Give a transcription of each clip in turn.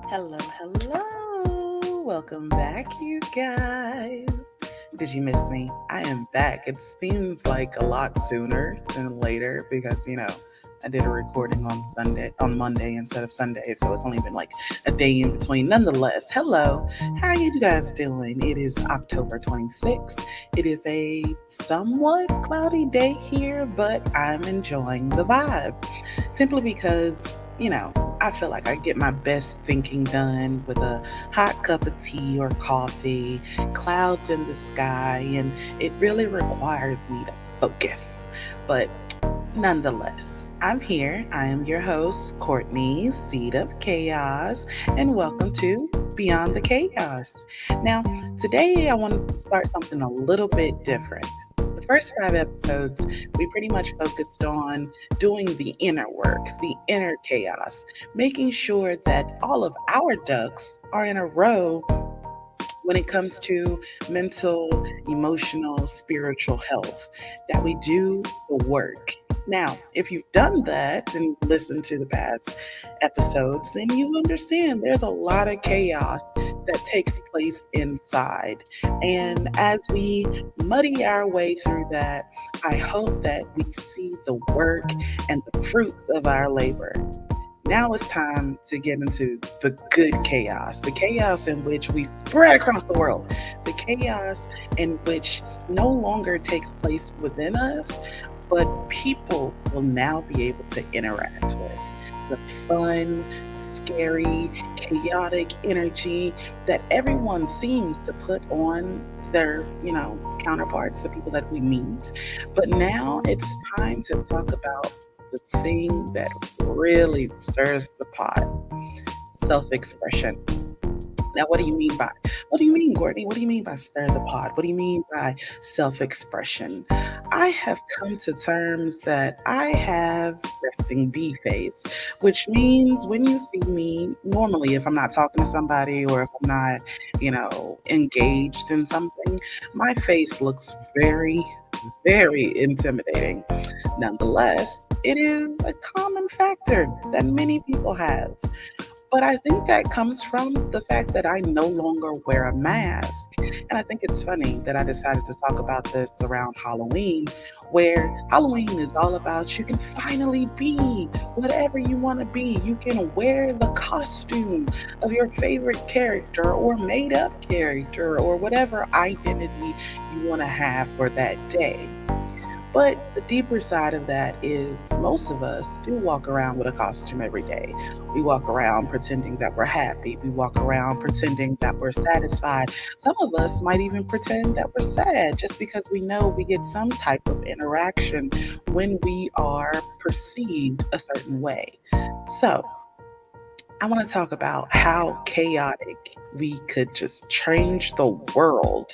Hello, hello. Welcome back, you guys. Did you miss me? I am back. It seems like a lot sooner than later because, I did a recording on Monday instead of Sunday, so it's only been like a day in between. Nonetheless, hello. How are you guys doing? It is October 26th. It is a somewhat cloudy day here, but I'm enjoying the vibe simply because, I feel like I get my best thinking done with a hot cup of tea or coffee, clouds in the sky, and it really requires me to focus. But nonetheless, I'm here. I am your host, Courtney, Seed of Chaos, and welcome to Beyond the Chaos. Now, today I want to start something a little bit different. The first 5 episodes, we pretty much focused on doing the inner work, the inner chaos, making sure that all of our ducks are in a row when it comes to mental, emotional, spiritual health, that we do the work. Now, if you've done that and listened to the past episodes, then you understand there's a lot of chaos that takes place inside. And as we muddy our way through that, I hope that we see the work and the fruits of our labor. Now it's time to get into the good chaos, the chaos in which we spread across the world, the chaos in which no longer takes place within us, but people will now be able to interact with. The fun, scary, chaotic energy that everyone seems to put on their, counterparts, the people that we meet. But now it's time to talk about the thing that really stirs the pot: self expression. Now, what do you mean, Courtney? What do you mean by stir the pot? What do you mean by self expression? I have come to terms that I have resting B face, which means when you see me, normally, if I'm not talking to somebody or if I'm not, engaged in something, my face looks very, very intimidating. Nonetheless, it is a common factor that many people have. But I think that comes from the fact that I no longer wear a mask. And I think it's funny that I decided to talk about this around Halloween, where Halloween is all about you can finally be whatever you want to be. You can wear the costume of your favorite character or made up character or whatever identity you want to have for that day. But the deeper side of that is most of us do walk around with a costume every day. We walk around pretending that we're happy. We walk around pretending that we're satisfied. Some of us might even pretend that we're sad just because we know we get some type of interaction when we are perceived a certain way. So, I want to talk about how chaotic we could just change the world,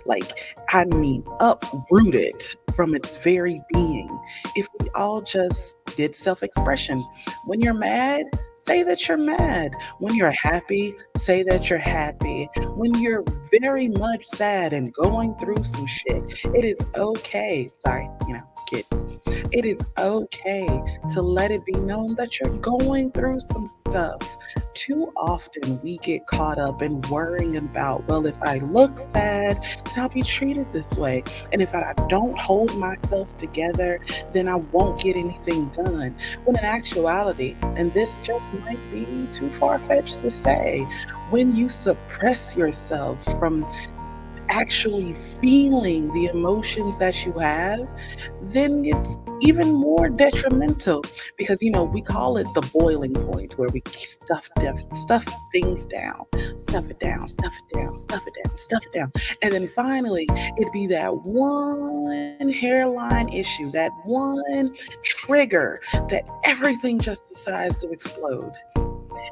like, I mean, uproot it from its very being. If we all just did self expression, when you're mad, say that you're mad. When you're happy, say that you're happy. When you're very much sad and going through some shit, it is okay. Sorry, kids. It is okay to let it be known that you're going through some stuff. Too often we get caught up in worrying about, well, if I look sad, then I'll be treated this way. And if I don't hold myself together, then I won't get anything done. When in actuality, and this just might be too far fetched to say, when you suppress yourself from actually feeling the emotions that you have, then it's even more detrimental because we call it the boiling point where we stuff things down, stuff it down, stuff it down, stuff it down, stuff it down, and then finally it'd be that one hairline issue, that one trigger that everything just decides to explode.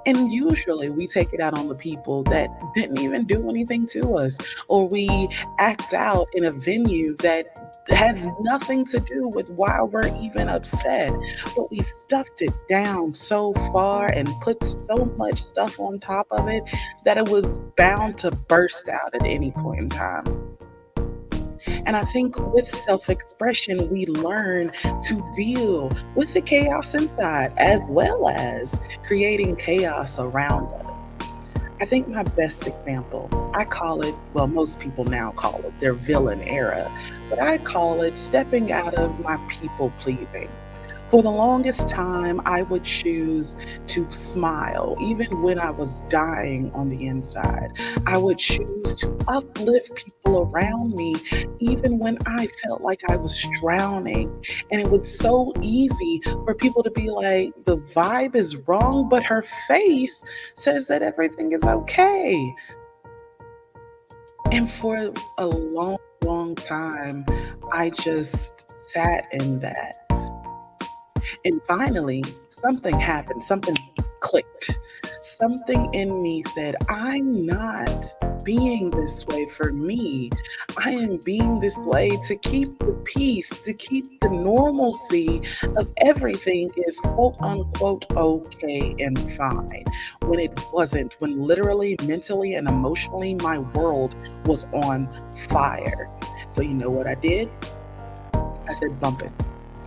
And usually we take it out on the people that didn't even do anything to us, or we act out in a venue that has nothing to do with why we're even upset. But we stuffed it down so far and put so much stuff on top of it that it was bound to burst out at any point in time. And I think with self expression, we learn to deal with the chaos inside as well as creating chaos around us. I think my best example, I call it, well, most people now call it their villain era, but I call it stepping out of my people pleasing. For the longest time, I would choose to smile, even when I was dying on the inside. I would choose to uplift people around me, even when I felt like I was drowning. And it was so easy for people to be like, the vibe is wrong, but her face says that everything is okay. And for a long, long time, I just sat in that. And finally, something happened, something clicked. Something in me said, I'm not being this way for me. I am being this way to keep the peace, to keep the normalcy of everything is quote unquote okay and fine. When it wasn't, when literally, mentally, and emotionally, my world was on fire. So, you know what I did? I said, bump it.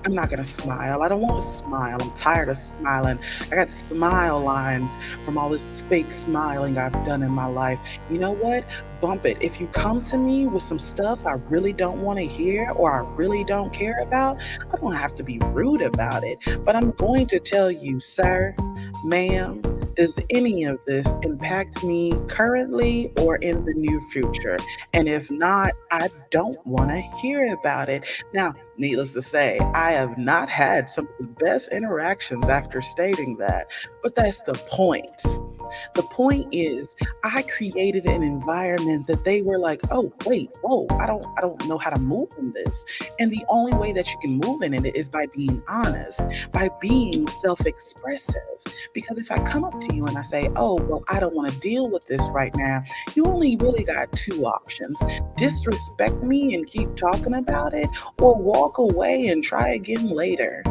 I'm not gonna smile. I don't want to smile. I'm tired of smiling. I got smile lines from all this fake smiling I've done in my life. You know what? Bump it. If you come to me with some stuff I really don't want to hear or I really don't care about, I don't have to be rude about it. But I'm going to tell you, sir, ma'am, does any of this impact me currently or in the near future? And if not, I don't want to hear about it. Now, needless to say, I have not had some of the best interactions after stating that, but that's the point. The point is, I created an environment that they were like, "Oh, wait, whoa, I don't know how to move in this." And the only way that you can move in it is by being honest, by being self-expressive. Because if I come up to you and I say, "Oh, well, I don't want to deal with this right now," you only really got two options: disrespect me and keep talking about it, or walk away and try again later.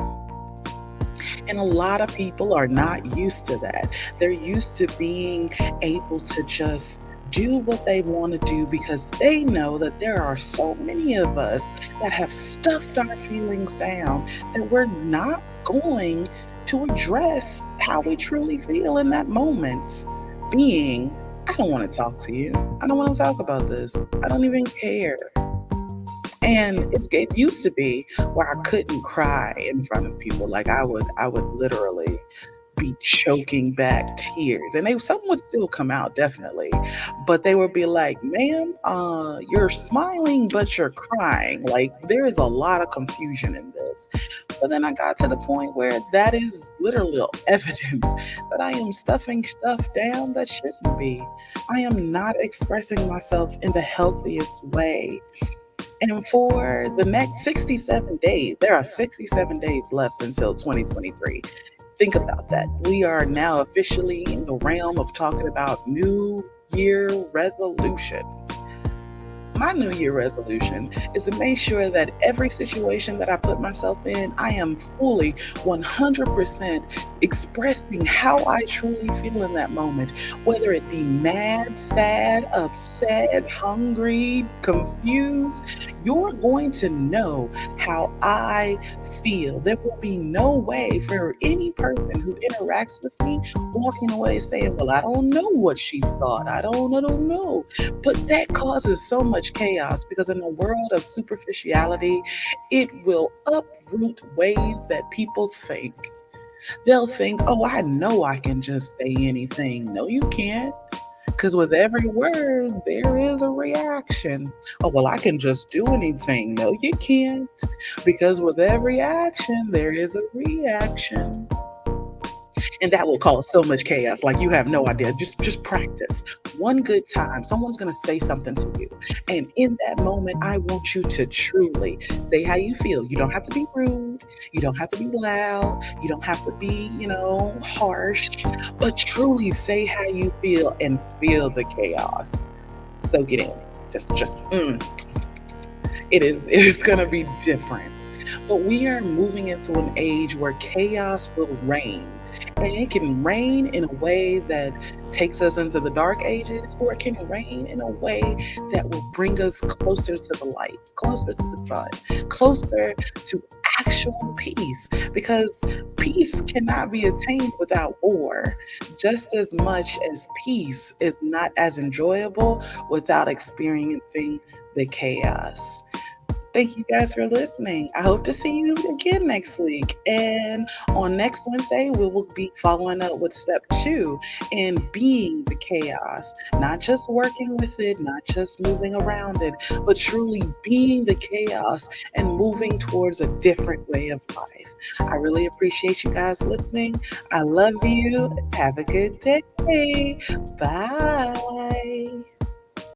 And a lot of people are not used to that. They're used to being able to just do what they want to do because they know that there are so many of us that have stuffed our feelings down that we're not going to address how we truly feel in that moment. Being, I don't want to talk to you. I don't want to talk about this. I don't even care. And it used to be where I couldn't cry in front of people. Like I would literally be choking back tears, and they some would still come out definitely, but they would be like, "Ma'am, you're smiling but you're crying." Like there is a lot of confusion in this. But then I got to the point where that is literal evidence that I am stuffing stuff down that shouldn't be. I am not expressing myself in the healthiest way. And for the next 67 days, there are 67 days left until 2023. Think about that. We are now officially in the realm of talking about New Year resolution. My New Year resolution is to make sure that every situation that I put myself in, I am fully 100% expressing how I truly feel in that moment, whether it be mad, sad, upset, hungry, confused. You're going to know how I feel. There will be no way for any person who interacts with me walking away saying, "Well, I don't know what she thought. I don't know." But that causes so much chaos because in a world of superficiality, it will uproot ways that people think. They'll think, "Oh, I know I can just say anything." No, you can't. Because with every word, there is a reaction. "Oh, well, I can just do anything." No, you can't. Because with every action, there is a reaction. And that will cause so much chaos like you have no idea. Just practice one good time. Someone's going to say something to you, and in that moment I want you to truly say how you feel. You don't have to be rude, you don't have to be loud, you don't have to be, harsh, but truly say how you feel and feel the chaos. Soak it in. Just it is going to be different. But we are moving into an age where chaos will reign. And it can rain in a way that takes us into the dark ages, or it can rain in a way that will bring us closer to the lights, closer to the sun, closer to actual peace. Because peace cannot be attained without war, just as much as peace is not as enjoyable without experiencing the chaos. Thank you guys for listening. I hope to see you again next week. And on next Wednesday, we will be following up with step two in being the chaos, not just working with it, not just moving around it, but truly being the chaos and moving towards a different way of life. I really appreciate you guys listening. I love you. Have a good day. Bye.